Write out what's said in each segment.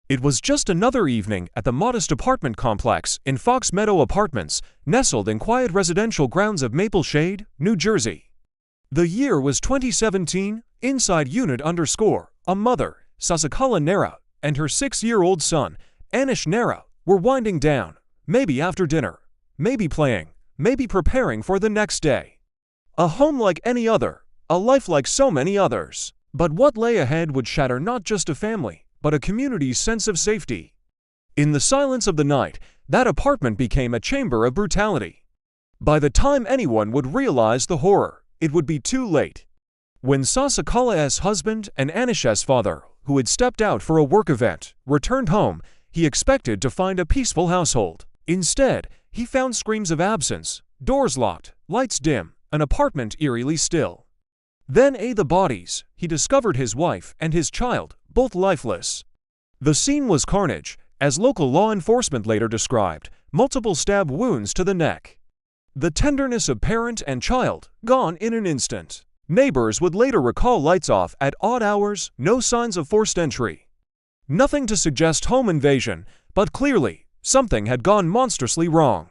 It was just another evening at the modest apartment complex in Fox Meadow Apartments, nestled in quiet residential grounds of Maple Shade, New Jersey. The year was 2017. Inside unit _ a mother, Sasikala Narra, and her 6-year-old son, Anish Narra, were winding down, maybe after dinner, maybe playing, maybe preparing for the next day. A home like any other, a life like so many others. But what lay ahead would shatter not just a family, but a community's sense of safety. In the silence of the night, that apartment became a chamber of brutality. By the time anyone would realize the horror, it would be too late. When Sasikala's husband and Anish's father, who had stepped out for a work event, returned home, he expected to find a peaceful household. Instead, he found screams of absence, doors locked, lights dim, an apartment eerily still. Then the bodies. He discovered his wife and his child, both lifeless. The scene was carnage, as local law enforcement later described, multiple stab wounds to the neck. The tenderness of parent and child, gone in an instant. Neighbors would later recall lights off at odd hours, no signs of forced entry. Nothing to suggest home invasion, but clearly, something had gone monstrously wrong.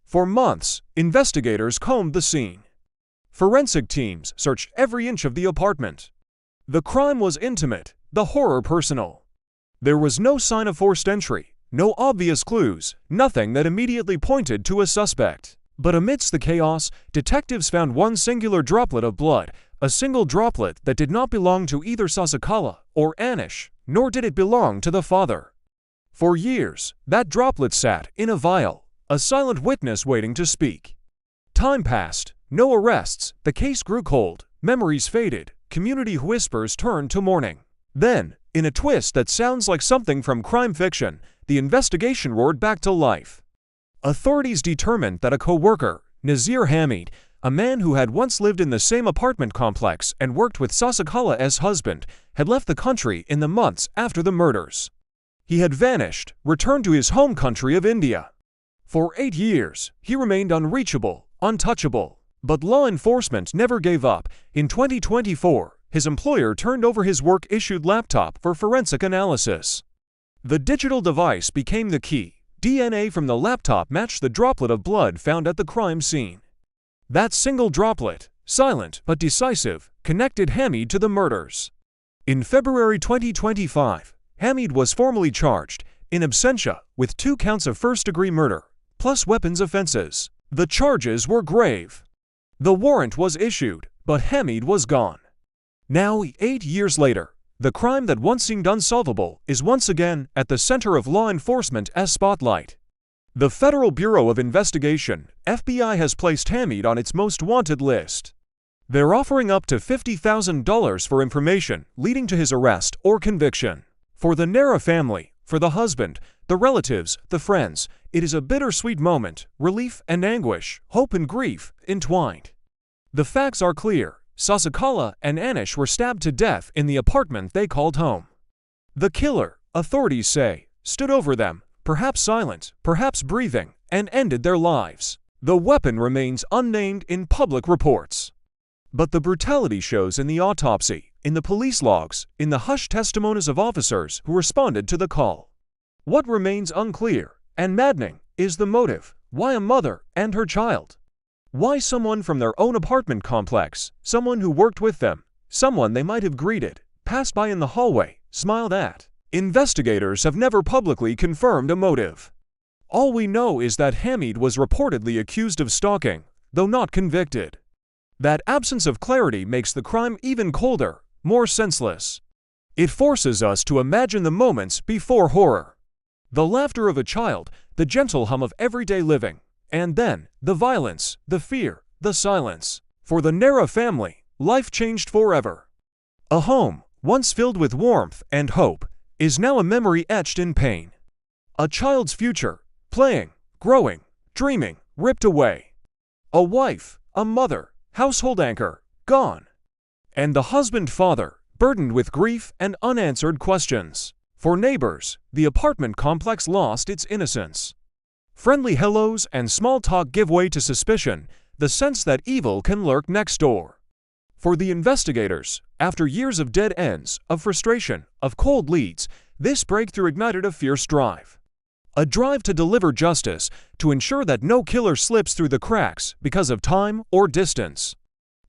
For months, investigators combed the scene. Forensic teams searched every inch of the apartment. The crime was intimate, the horror personal. There was no sign of forced entry, no obvious clues, nothing that immediately pointed to a suspect. But amidst the chaos, detectives found one singular droplet of blood, a single droplet that did not belong to either Sasikala or Anish, nor did it belong to the father. For years, that droplet sat in a vial, a silent witness waiting to speak. Time passed, no arrests, the case grew cold, memories faded, community whispers turned to mourning. Then, in a twist that sounds like something from crime fiction, the investigation roared back to life. Authorities determined that a co-worker, Nazeer Hameed, a man who had once lived in the same apartment complex and worked with Sasikala's husband, had left the country in the months after the murders. He had vanished, returned to his home country of India. For 8 years, he remained unreachable, untouchable. But law enforcement never gave up. In 2024, his employer turned over his work-issued laptop for forensic analysis. The digital device became the key. DNA from the laptop matched the droplet of blood found at the crime scene. That single droplet, silent but decisive, connected Hameed to the murders. In February 2025, Hameed was formally charged, in absentia, with 2 counts of first-degree murder, plus weapons offenses. The charges were grave. The warrant was issued, but Hameed was gone. Now, 8 years later, the crime that once seemed unsolvable is once again at the center of law enforcement's spotlight. The Federal Bureau of Investigation, FBI, has placed Hameed on its most wanted list. They're offering up to $50,000 for information leading to his arrest or conviction. For the Narra family, for the husband, the relatives, the friends, it is a bittersweet moment, relief and anguish, hope and grief, entwined. The facts are clear. Sasikala and Anish were stabbed to death in the apartment they called home. The killer, authorities say, stood over them, perhaps silent, perhaps breathing, and ended their lives. The weapon remains unnamed in public reports. But the brutality shows in the autopsy, in the police logs, in the hushed testimonies of officers who responded to the call. What remains unclear and maddening is the motive. Why a mother and her child? Why someone from their own apartment complex, someone who worked with them, someone they might have greeted, passed by in the hallway, smiled at? Investigators have never publicly confirmed a motive. All we know is that Hameed was reportedly accused of stalking, though not convicted. That absence of clarity makes the crime even colder, more senseless. It forces us to imagine the moments before horror. The laughter of a child, the gentle hum of everyday living. And then, the violence, the fear, the silence. For the Narra family, life changed forever. A home, once filled with warmth and hope, is now a memory etched in pain. A child's future, playing, growing, dreaming, ripped away. A wife, a mother, household anchor, gone. And the husband-father, burdened with grief and unanswered questions. For neighbors, the apartment complex lost its innocence. Friendly hellos and small talk give way to suspicion, the sense that evil can lurk next door. For the investigators, after years of dead ends, of frustration, of cold leads, This breakthrough ignited a fierce drive. A drive to deliver justice, to ensure that no killer slips through the cracks because of time or distance.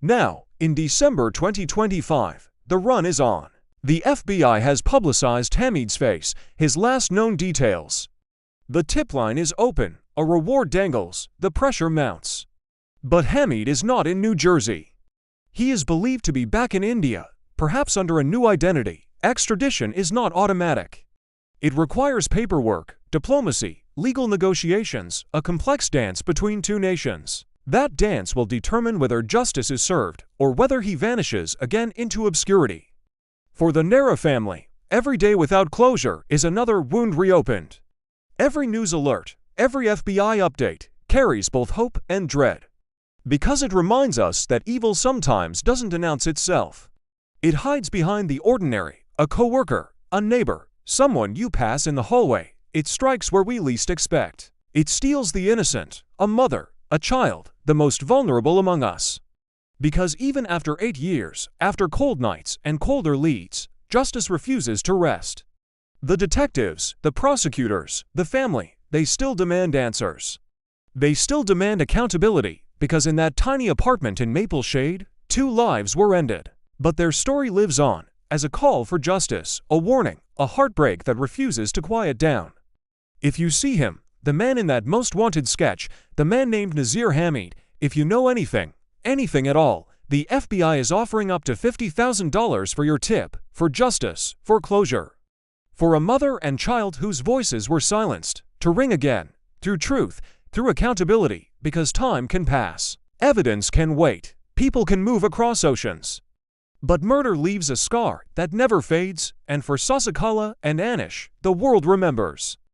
Now, in December 2025, the run is on. The FBI has publicized Hameed's face, his last known details. The tip line is open, a reward dangles, the pressure mounts. But Hameed is not in New Jersey. He is believed to be back in India, perhaps under a new identity. Extradition is not automatic. It requires paperwork, diplomacy, legal negotiations, a complex dance between two nations. That dance will determine whether justice is served or whether he vanishes again into obscurity. For the Narra family, every day without closure is another wound reopened. Every news alert, every FBI update carries both hope and dread. Because it reminds us that evil sometimes doesn't announce itself. It hides behind the ordinary, a coworker, a neighbor, someone you pass in the hallway. It strikes where we least expect. It steals the innocent, a mother, a child, the most vulnerable among us. Because even after 8 years, after cold nights and colder leads, justice refuses to rest. The detectives, the prosecutors, the family, they still demand answers. They still demand accountability, because in that tiny apartment in Maple Shade, 2 lives were ended. But their story lives on, as a call for justice, a warning, a heartbreak that refuses to quiet down. If you see him, the man in that most wanted sketch, the man named Nazeer Hameed, if you know anything at all, the FBI is offering up to $50,000 for your tip, for justice, for closure. For a mother and child whose voices were silenced, to ring again, through truth, through accountability, because time can pass. Evidence can wait. People can move across oceans. But murder leaves a scar that never fades, and for Sasikala and Anish, the world remembers.